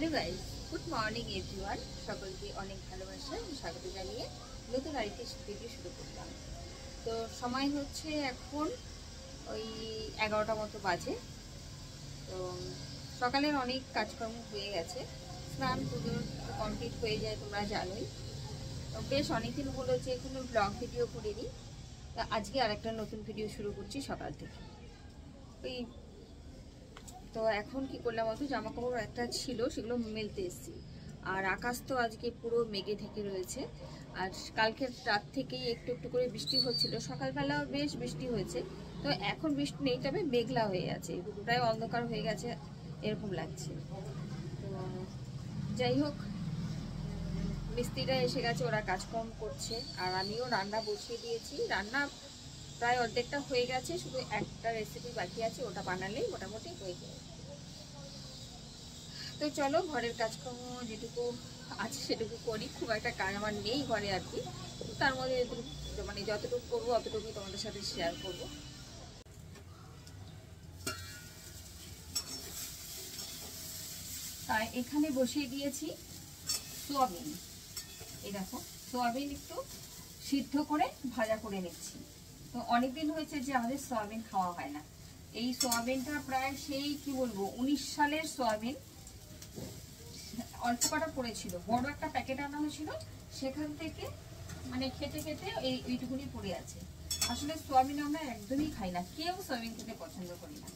Hello guys, good morning everyone. সকলকে অনেক ভালোবাসা ও স্বাগত জানিয়ে নতুন আরেকটি ভিডিও শুরু করলাম। তো সময় হচ্ছে এখন ওই 11টা মতো বাজে। তো সকালের অনেক কাজকর্ম হয়ে গেছে, স্নান পুজো কমপ্লিট হয়ে যায়, তোমরা জানোই। তো বেশ অনেকদিন হলো যে কোনো ব্লগ ভিডিও করিনি। তা আজকে আরেকটা নতুন ভিডিও শুরু করছি সকাল থেকে। ওই তো এখন কি করলাম বলতো, জামা কাপড় একটা ছিল সেগুলো মেলতে এসেছি। আর আকাশ তো আজকে পুরো মেঘে ঢেকে রয়েছে। আর কালকের রাত থেকেই একটু একটু করে বৃষ্টি হচ্ছিল, সকালবেলা বেশ বৃষ্টি হয়েছে। তো এখন বৃষ্টি নেই, তবে মেঘলা হয়ে আছে, প্রায় অন্ধকার হয়ে গেছে এরকম লাগছে। তো যাই হোক, মিস্ত্রিরা এসে গেছে, ওরা কাজকর্ম করছে আর আমিও রান্না বসিয়ে দিয়েছি। রান্না প্রায় অর্ধেকটা হয়ে গেছে, শুধু একটা রেসিপি বাকি আছে, ওটা বানালেই মোটামুটি হয়ে যাবে। তো চলো ঘরের কাজকর্ম যেটুকু আছে সেটুকু করি। খুব একটা কাজ আমার নেই ঘরে আর কি, তার মধ্যে মানে যতটুকু করবো অতটুকুই তোমাদের সাথে শেয়ার করবো। তাই এখানে বসিয়ে দিয়েছি সোয়াবিন। এই দেখো, সোয়াবিন একটু সিদ্ধ করে ভাজা করে নিচ্ছি। তো অনেকদিন হয়েছে যে আমাদের সোয়াবিন খাওয়া হয় না। এই সোয়াবিনটা প্রায় সেই কি বলবো 19 সালের সোয়াবিন। অল্প কটা পড়েছিল, বড় একটা প্যাকেট আনা হয়েছিল, সেখান থেকে মানে খেতে খেতে এইটুকুনি পড়ে আছে। আসলে সোয়াবিন আমরা একদমই খাই না, কেউ সোয়াবিন খেতে পছন্দ করি না।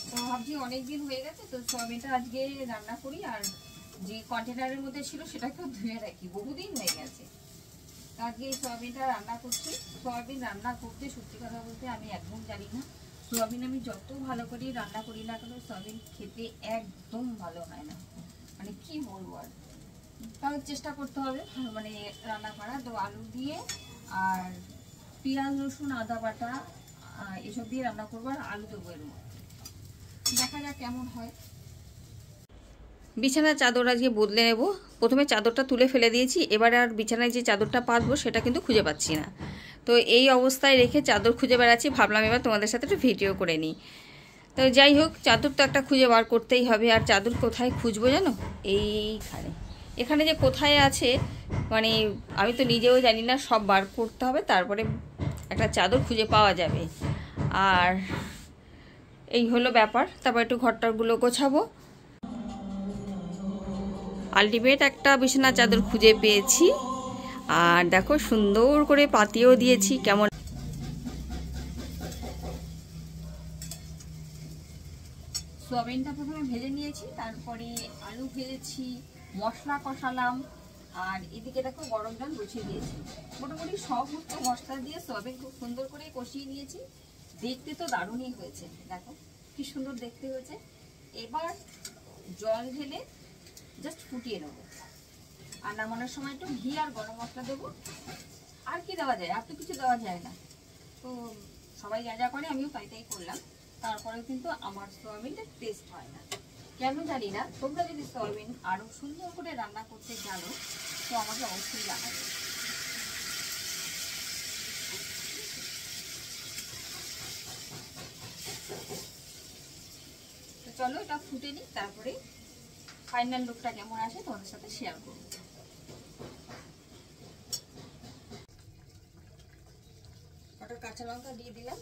তো ভাবছি অনেকদিন হয়ে গেছে, তো সোয়াবিনটা আজকে রান্না করি। আর যে কন্টেনারের মধ্যে ছিল সেটাকেও ধুয়ে রাখি, বহুদিন হয়ে গেছে। আজকে এই সোয়াবিনটা রান্না করছি। সোয়াবিন রান্না করতে সত্যি কথা বলতে আমি একদম জানি না। সোয়াবিন আমি যত ভালো করে রান্না করি না কেন, সোয়াবিন খেতে একদম ভালো হয় না। মানে কি বলবো, আর তাহলে চেষ্টা করতে হবে মানে রান্না করা। তো আলু দিয়ে আর পেঁয়াজ রসুন আদা বাটা এসব দিয়ে রান্না করবো, আর আলু দেবো এর মধ্যে। দেখা যাক কেমন হয়। বিছানার চাদর আজকে বদলে নেব। প্রথমে চাদরটা তুলে ফেলে দিয়েছি, এবার আর বিছানায় যে চাদরটা পাতবো সেটা কিন্তু খুঁজে পাচ্ছি না। তো এই অবস্থায় রেখে চাদর খুঁজে বেড়াচ্ছি, ভাবলাম এবার তোমাদের সাথে একটু ভিডিও করে নিই। তো যাই হোক, চাদর তো একটা খুঁজে বার করতেই হবে। আর চাদর কোথায় খুঁজবো জানো? এইখানে, এখানে যে কোথায় আছে মানে আমি তো নিজেও জানি না, সব বার করতে হবে, তারপরে একটা চাদর খুঁজে পাওয়া যাবে। আর এই হলো ব্যাপার। তারপর একটু ঘরটারগুলো গোছাবো। আলটিমেট একটা বিছানা চাদর খুঁজে পেয়েছি, আর দেখো সুন্দর করে পাতিয়েও দিয়েছি। কেমন সোয়াবিনটা প্রথমে ভেজে নিয়েছি, তারপরে আলু ভেজেছি, মশলা কষালাম, আর এদিকে দেখো গরম জল বসিয়ে দিয়েছি। মোটামুটি সমস্ত মশলা দিয়ে সোয়াবিন খুব সুন্দর করে কষিয়ে নিয়েছি। দেখতে তো দারুণই হয়েছে, দেখো কি সুন্দর দেখতে হয়েছে। এবার জল ঢেলে জাস্ট ফুটিয়ে নেবো। আর নামানোর সময় একটু ঘি আর গরম মশলা দেবো। আর কি দেওয়া যায়, আর তো কিছু দেওয়া যায় না। তো সবাই যা যা করে আমিও তাই তাই করলাম। তারপরেও কিন্তু আমার সোয়াবিনটা টেস্ট হয় না, কেন জানি না। তোমরা যদি সোয়াবিন আরো সুন্দর করে রান্না করতে জানো তো আমাকে অবশ্যই জানাবে। তো চলো এটা ফুটে নিই, তারপরে ফাইনাল লুকটা কেমন আসে তোমাদের সাথে শেয়ার করবো। কটা কাঁচা লঙ্কা দিয়ে দিলাম।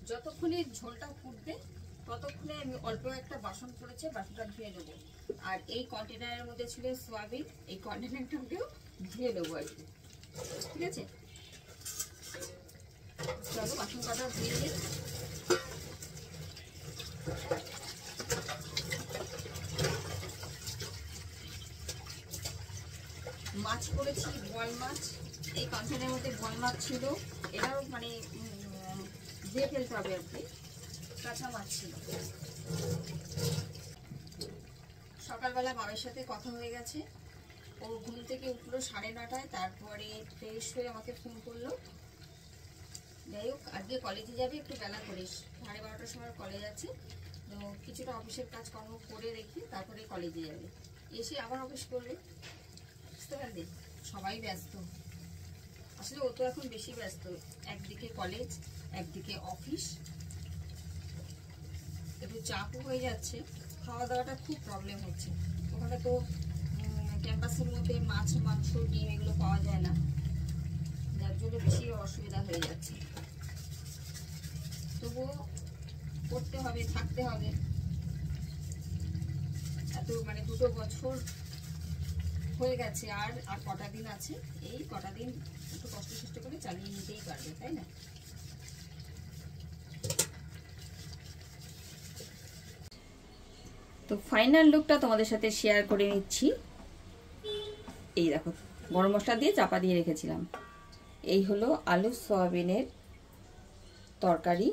যতক্ষণে ঝোলটা ফুটবে ততক্ষণে আমি অল্প একটা বাসন পড়েছে, বাসনটা ধুয়ে নেবো। আর এই কন্টেনারের মধ্যে ছিল সোয়াবিন, এই কন্টেনারটাকেও ধুয়ে নেবো আর কি, ঠিক আছে? চলো বাসন কটা ধুয়ে নিই। মাছ করেছি, বোয়াল মাছ। এই কন্টেনারের মধ্যে বোয়াল মাছ ছিল, এটাও মানে ধুয়ে ফেলতে হবে আর কি। কাঁচা মাছ ছিল। সকালবেলা বাবার সাথে কথা হয়ে গেছে, ও ঘুম থেকে উঠলো 9:30টায়, তারপরে ফ্রেশ হয়ে আমাকে ফোন করলো। যাই হোক, আজকে কলেজে যাবে একটু বেলা করে, 12:30টার সময় কলেজ আছে। তো কিছুটা অফিসের কাজকর্ম করে রেখে তারপরে কলেজে যাবে, এসে আবার অফিস করবে। বুঝতে পারলে, সবাই ব্যস্ত। আসলে ও তো এখন বেশি ব্যস্ত, একদিকে কলেজ একদিকে অফিস, একটু চাপও হয়ে যাচ্ছে। খাওয়া দাওয়াটা খুব প্রবলেম হচ্ছে। ওখানে তো ক্যাম্পাসের মধ্যে মাছ মাংস ডিম এগুলো পাওয়া যায় না, যার জন্য বেশি অসুবিধা হয়ে যাচ্ছে। তবুও করতে হবে, থাকতে হবে। এত মানে 2 বছর হয়ে গেছে, আর কটা দিন আছে। এই কটা দিন একটু কষ্ট করে চালিয়ে নিতেই পারবে, তাই না? তো ফাইনাল লুকটা তোমাদের সাথে শেয়ার করে নিচ্ছি। এই দেখো, গরম মশলা দিয়ে চাপা দিয়ে রেখেছিলাম। এই হলো আলু সয়াবিনের তরকারি,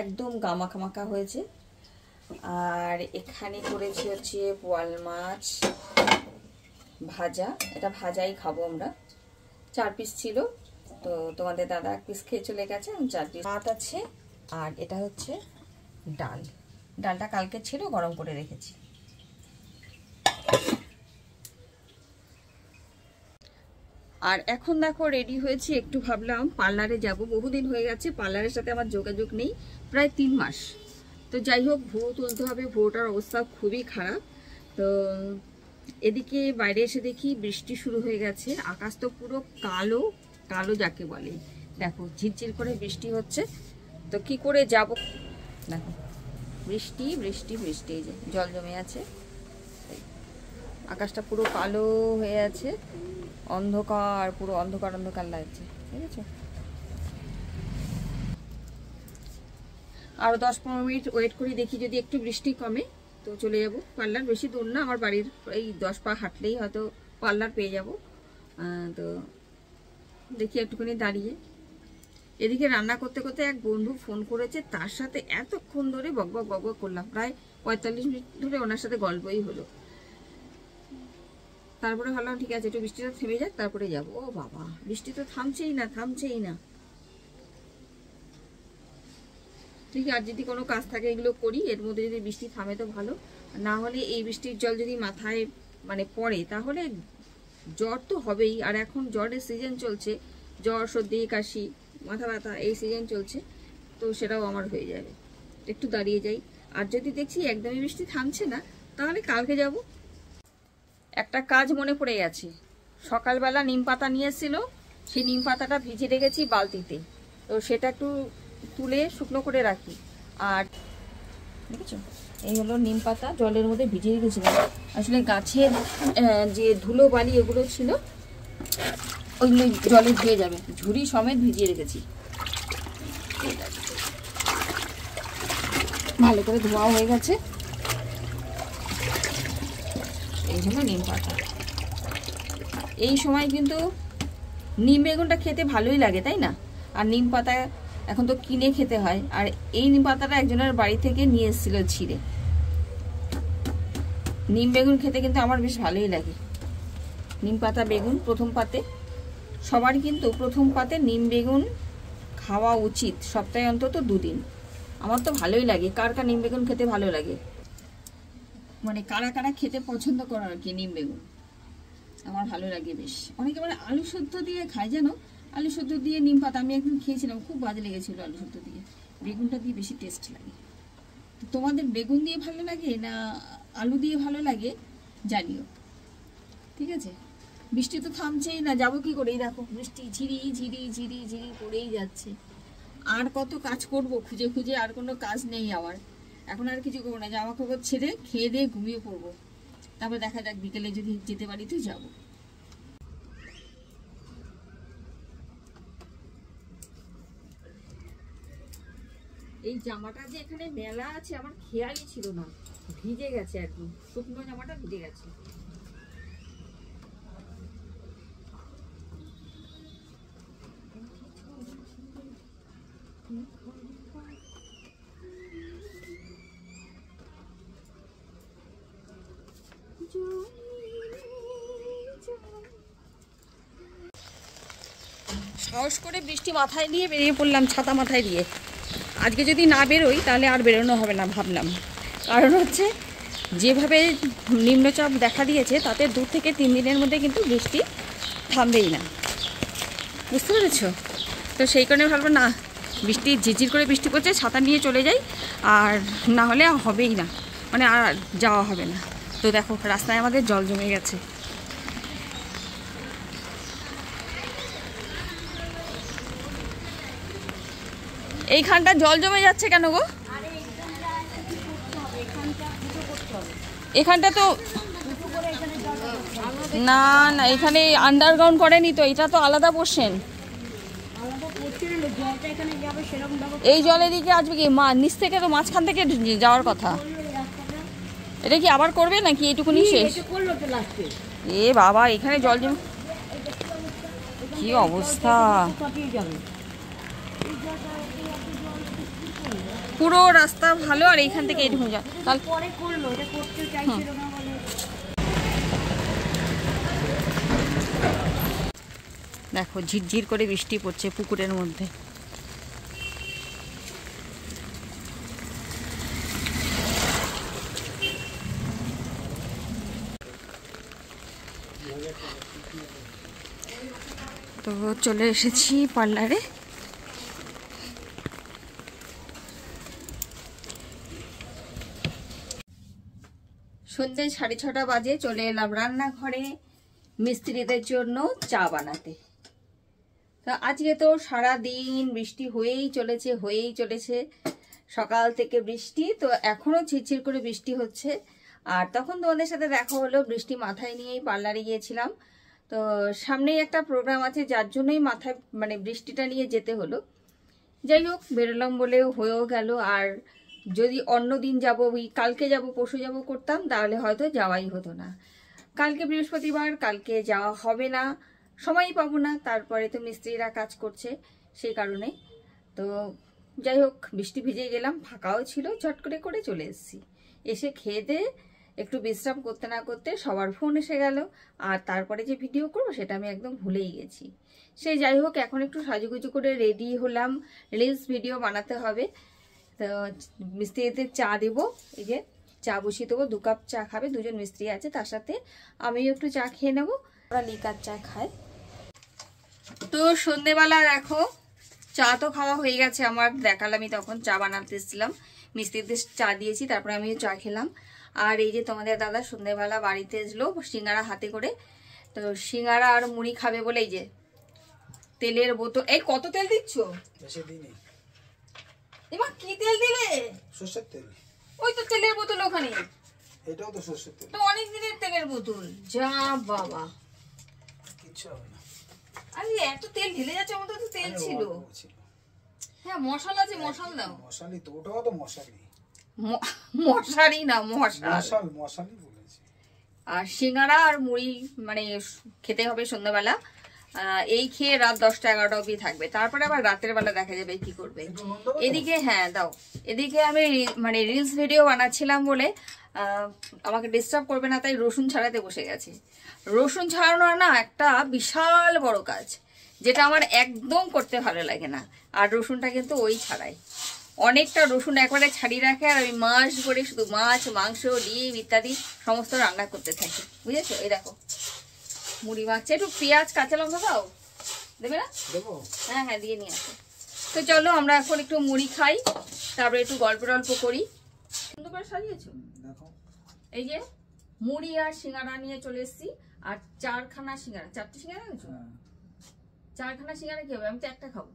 একদম গামাখামাখা হয়েছে। আর এখানে করেছি হচ্ছে বোয়াল মাছ ভাজা, এটা ভাজাই খাবো আমরা। 4 পিস ছিল, তো তোমাদের দাদা 1 পিস খেয়ে চলে গেছে, 4 পিস ভাত আছে। আর এটা হচ্ছে ডাল, ডালটা কালকে ছিল, গরম করে রেখেছি। আর এখন দেখো রেডি হয়েছি, একটু ভাবলাম পার্লারে যাব। বহুদিন হয়ে গেছে, পার্লারের সাথে আমার যোগাযোগ নেই, প্রায় 3 মাস। তো যাই হোক, ভুয়ো তুলতে হবে, ভুয়োটার অবস্থা খুবই খারাপ। তো এদিকে বাইরে এসে দেখি বৃষ্টি শুরু হয়ে গেছে। আকাশ তো পুরো কালো কালো যাকে বলে, দেখো ঝিরঝির করে বৃষ্টি হচ্ছে। তো কি করে যাব, দেখো বৃষ্টি বৃষ্টি বৃষ্টি, এই যে জল জমে আছে, আকাশটা পুরো কালো হয়ে আছে, অন্ধকার, পুরো অন্ধকার অন্ধকার লাগছে, ঠিক আছে? আরো 10-15 মিনিট ওয়েট করি, দেখি যদি একটু বৃষ্টি কমে তো চলে যাব পার্লার। বেশি দূর না, আমার বাড়ির এই 10 পা হাঁটলেই হয়তো পার্লার পেয়ে যাব। তো দেখি একটুখানি দাঁড়িয়ে। এদিকে রান্না করতে করতে এক বন্ধু ফোন করেছে, তার সাথে এতক্ষণ ধরে বকবক বকবক করলাম, প্রায় 45 মিনিট ধরে ওনার সাথে গল্পই হলো। তারপরে ভাবলাম ঠিক আছে, একটু বৃষ্টিটা থেমে যাক, তারপরে যাব। ও বাবা, বৃষ্টি তো থামছেই না, থামছেই না। ঠিক আছে, আর যদি কোনো কাজ থাকে এগুলো করি, এর মধ্যে যদি বৃষ্টি থামে তো ভালো, না হলে এই বৃষ্টির জল যদি মাথায় মানে পড়ে তাহলে জ্বর তো হবেই। আর এখন জ্বরের সিজন চলছে, জ্বর সর্দি কাশি মাথা ব্যথা এই সিজন চলছে, তো সেটাও আমার হয়ে যাবে। একটু দাঁড়িয়ে যাই, আর যদি দেখছি একদমই বৃষ্টি থামছে না তাহলে কালকে যাব। একটা কাজ মনে পড়ে গেছে, সকালবেলা নিম পাতা নিয়ে এসেছিল, সেই নিম পাতাটা ভিজে রেখেছি বালতিতে, তো সেটা একটু তুলে শুকনো করে রাখি। আর দেখেছো, এই হলো নিম পাতা, জলের মধ্যে ভিজিয়ে রেখেছিলাম। আসলে গাছের যে ধুলো বালি এগুলো ছিল ওইগুলো জলে ধুয়ে যাবে, ঝুড়ি সমেত ভিজিয়ে রেখেছি। ভালো করে ধোয়া হয়ে গেছে। এই হলো নিম পাতা। এই সময় কিন্তু নিম বেগুনটা খেতে ভালোই লাগে, তাই না? আর নিম পাতা এখন তো কিনে খেতে হয়, আর এই নিম পাতাটা একজনের বাড়ি থেকে নিয়ে এসেছিল ছিঁড়ে। নিম বেগুন খেতে কিন্তু আমার বেশ ভালোই লাগে। নিম পাতা বেগুন প্রথম পাতে, সবারই কিন্তু প্রথম পাতে নিম বেগুন খাওয়া উচিত, সপ্তাহে অন্তত 2 দিন। আমার তো ভালোই লাগে। কার কার নিম বেগুন খেতে ভালো লাগে, মানে কারা কারা খেতে পছন্দ করে আর কি নিম বেগুন? আমার ভালো লাগে বেশ। অনেকে মানে আলু সেদ্ধ দিয়ে খায়, জানো, আলু সেদ্ধ দিয়ে নিম পাতা। আমি একদিন খেয়েছিলাম, খুব বাজে লেগেছিল আলু সেদ্ধ দিয়ে। বেগুনটা দিয়ে বেশি টেস্ট লাগে। তোমাদের বেগুন দিয়ে ভালো লাগে না আলু দিয়ে ভালো লাগে জানিও, ঠিক আছে? বৃষ্টি তো থামছেই না, যাবো কি করে? দেখো বৃষ্টি ঝিরি ঝিরি ঝিরি ঝিরি পড়েই যাচ্ছে। আর কত কাজ করব খুঁজে খুঁজে, আর কোনো কাজ নেই আমার। এখন আর কিছু করবো না, জামা কাপড় ছেড়ে খেয়ে দিয়ে ঘুমিয়ে পড়বো। তারপর দেখা যাক, বিকেলে যদি যেতে পারি তো যাবো। এই জামাটা যে এখানে মেলা আছে আমার খেয়ালই ছিল না, ভিজে গেছে, একদম শুকনো জামাটা ভিজে গেছে। সাহস করে বৃষ্টি মাথায় নিয়ে বেরিয়ে পড়লাম, ছাতা মাথায় দিয়ে। আজকে যদি না বেরোই তাহলে আর বেরোনো হবে না ভাবলাম। কারণ হচ্ছে যেভাবে নিম্নচাপ দেখা দিয়েছে তাতে 2 থেকে 3 দিনের মধ্যে কিন্তু বৃষ্টি থামবেই না, বুঝতে পেরেছ? তো সেই কারণে ভাবলাম না, বৃষ্টি ঝিরঝির করে বৃষ্টি পড়ছে, ছাতা নিয়ে চলে যাই, আর না হলে হবেই না। মানে আর যাওয়া হবে না। তো দেখো রাস্তায় আমাদের জল জমে গেছে। এইখানটা জল জমে যাচ্ছে কেন গো? এখানটা তো না না, এখানে আন্ডারগ্রাউন্ড করেনি তো, এটা তো আলাদা পোর্শন। এই জলের দিকে আসবে কি নিচ থেকে তো মাঝখান থেকে যাওয়ার কথা। এটা কি আবার করবে নাকি এইটুকুনি শেষ? এ বাবা, এখানে জল জমে কি অবস্থা, পুরো রাস্তা ভালো আর এইখান থেকে এইটুকু যা। তারপরে করলো, এটা করতে চাইছিল না বলে। দেখো ঝিরঝির করে বৃষ্টি পড়ছে পুকুরের মধ্যে। তো চলে এসেছি পার্লারে। সন্ধ্যে 6:30 বাজে, চলে এলাম রান্নাঘরে মিস্ত্রিদের জন্য চা বানাতে। তো আজকে তো সারা দিন বৃষ্টি হয়েই চলেছে, সকাল থেকে বৃষ্টি। তো এখনো ঝিরঝির করে বৃষ্টি হচ্ছে। আর তখন তোমাদের সাথে দেখা হলো, বৃষ্টি মাথায় নিয়েই পার্লারে গিয়েছিলাম। তো সামনেই একটা প্রোগ্রাম আছে, যার জন্যই মাথায় মানে বৃষ্টিটা নিয়ে যেতে হলো। যাই হোক, বেরোলাম বলেও হয়েও গেল। আর যদি অন্য দিন যাবো, কালকে যাব পরশু যাব করতাম, তাহলে হয়তো যাওয়াই হতো না। কালকে বৃহস্পতিবার, কালকে যাওয়া হবে না, সময়ই পাবো না। তারপরে তো মিস্ত্রিরা কাজ করছে, সেই কারণে। তো যাই হোক, বৃষ্টি ভিজে গেলাম, ফাঁকাও ছিল, ঝট করে চলে এসেছি। এসে খেয়ে দিয়ে একটু বিশ্রাম করতে না করতে সবার ফোন এসে গেল। আর তারপরে যে ভিডিও করবো সেটা আমি একদম ভুলেই গেছি। সেই যাই হোক, এখন একটু সাজুগুজু করে রেডি হলাম, রিলস ভিডিও বানাতে হবে। তো মিস্ত্রিদের চা দেবো, এই যে চা বসিয়ে দেবো, 2 কাপ চা খাবে, 2জন মিস্ত্রি আছে, তার সাথে আমিও একটু চা খেয়ে নেবো। ওরা লিকার চা খায়। তো সন্ধেবেলা দেখো চা তো খাওয়া হয়ে গেছে আমার, দেখালামই তখন চা বানাতে এসেছিলাম, মিস্ত্রিদের চা দিয়েছি, তারপরে আমিও চা খেলাম। আর এই যে তোমাদের দাদা সন্ধেবেলা বাড়িতে এসলো সিঙ্গারা হাতে করে। তো সিঙ্গারা আর মুড়ি খাবে বলে এই যে তেলের বোতল। এই কত তেল দিচ্ছ? এবার কি তেল দিলে? সরষের তেল। ওই তো তেলের বোতল ওখানে, এটাও তো সরষের তেল, তো অনেক দিনের তেলের বোতল। যা বাবা, কিছু হবে না। আরে এত তেল ঢেলে যাচ্ছে, আমাদের তো তেল ছিল। হ্যাঁ মশলা আছে, মশাল দাও। মশালি তো, ওটাও তো মশালি। মশারি না, মশালি বলেছি। আর সিঙ্গারা আর মুড়ি মানে খেতে হবে সন্ধ্যাবেলা। এই খেয়ে রাত 10টা-11টা অবধি থাকবে, তারপরে আবার রাতের বেলা দেখা যাবে কি করবে। এদিকে হ্যাঁ দাও, এদিকে আমি মানে রিলস ভিডিও বানাচ্ছিলাম বলে আমাকে ডিস্টার্ব করবে না, তাই রসুন ছাড়াতে বসে গেছে। রসুন ছাড়ানো না একটা বিশাল বড় কাজ, যেটা আমার একদম করতে ভালো লাগে না। আর রসুনটা কিন্তু ওই ছাড়াই, অনেকটা রসুন একবারে ছাড়িয়ে রাখে। আর আমি মাস ভরে শুধু মাছ, মাংস, ডিম ইত্যাদি সমস্ত রান্না করতে থাকি, বুঝেছো? এই দেখো মুড়ি মাখছে, একটু পেঁয়াজ কাঁচা লঙ্কা দাও, দেবে না? হ্যাঁ হ্যাঁ দিয়ে নিয়ে আসো। তো চলো আমরা এখন একটু মুড়ি খাই, তারপরে একটু গল্প করি। সুন্দর করে সাজিয়েছো দেখো। এই যে মুড়ি আর সিঙ্গারা নিয়ে চলে এসেছি। আর 4খানা সিঙ্গারা, 4টে সিঙ্গারা এনেছো? 4খানা সিঙ্গারা কি হবে? আমি তো একটা খাবো।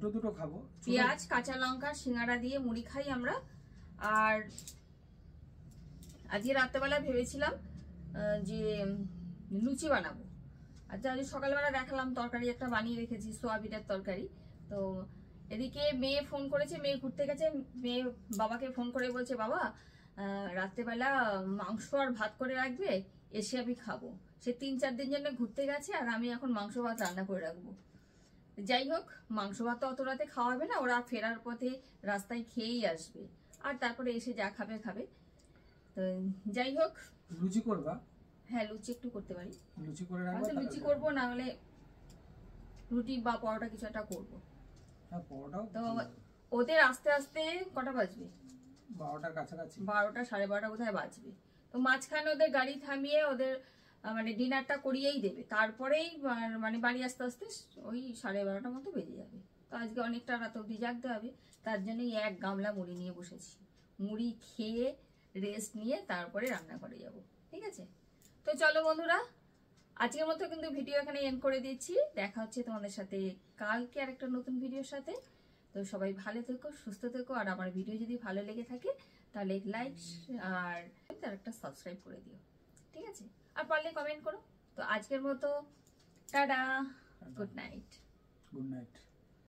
দুটো খাবো। পেঁয়াজ কাঁচা লঙ্কা সিঙ্গারা দিয়ে মুড়ি খাই আমরা। আর আজকে রাত্রেবেলা ভেবেছিলাম যে লুচি বানাবো। আচ্ছা আজ সকালবেলা দেখালাম তরকারি একটা বানিয়ে রেখেছি, সোয়াবিনের তরকারি। তো এদিকে মেয়ে ফোন করেছে, মেয়ে ঘুরতে গেছে। মেয়ে বাবাকে ফোন করে বলছে, বাবা রাত্রেবেলা মাংস আর ভাত করে রাখবে, এসে আমি খাবো। সে 3-4 দিন জন্য ঘুরতে গেছে, আর আমি এখন মাংস ভাত রান্না করে রাখবো। যাই হোক, মাংস ভাত তো অত রাতে খাওয়াবে না, ওরা ফেরার পথে রাস্তায় খেয়েই আসবে, আর তারপরে এসে যা খাবে খাবে। তো যাই হোক, লুচি করবা? হ্যাঁ লুচি একটু করতে পারি, লুচি করে রাখবো। লুচি করবো, না হলে রুটি বা পরোটা কিছু একটা করবো। হ্যাঁ পরোটাও। তো ওদের আস্তে আস্তে কটা বাজবে? 12টার কাছাকাছি, 12টা 12:30 কোথায় বাজবে। তো মাঝখানে ওদের গাড়ি থামিয়ে ওদের মানে ডিনারটা করিয়েই দেবে, তারপরেই মানে বাড়ি আস্তে আস্তে ওই 12:30টার মতো বেজে যাবে। তো আজকে অনেকটা রাত অবধি জাগতে হবে, তার জন্যই 1 গামলা মুড়ি নিয়ে বসেছি। মুড়ি খেয়ে রেস্ট নিয়ে তারপরে রান্নাঘরে যাব। ঠিক আছে, তো চলো বন্ধুরা, আজকের মতো কিন্তু ভিডিও এখানে এন্ড করে দিচ্ছি। দেখা হচ্ছে তোমাদের সাথে কালকে আর একটা নতুন ভিডিওর সাথে। তো সবাই ভালো থেকো, সুস্থ থেকো, আর আমার ভিডিও যদি ভালো লেগে থাকে তাহলে লাইক আর একটা সাবস্ক্রাইব করে দিও। ঠিক আছে, আর পারলে কমেন্ট করো। তো আজকের মতো tata, good night. Good night.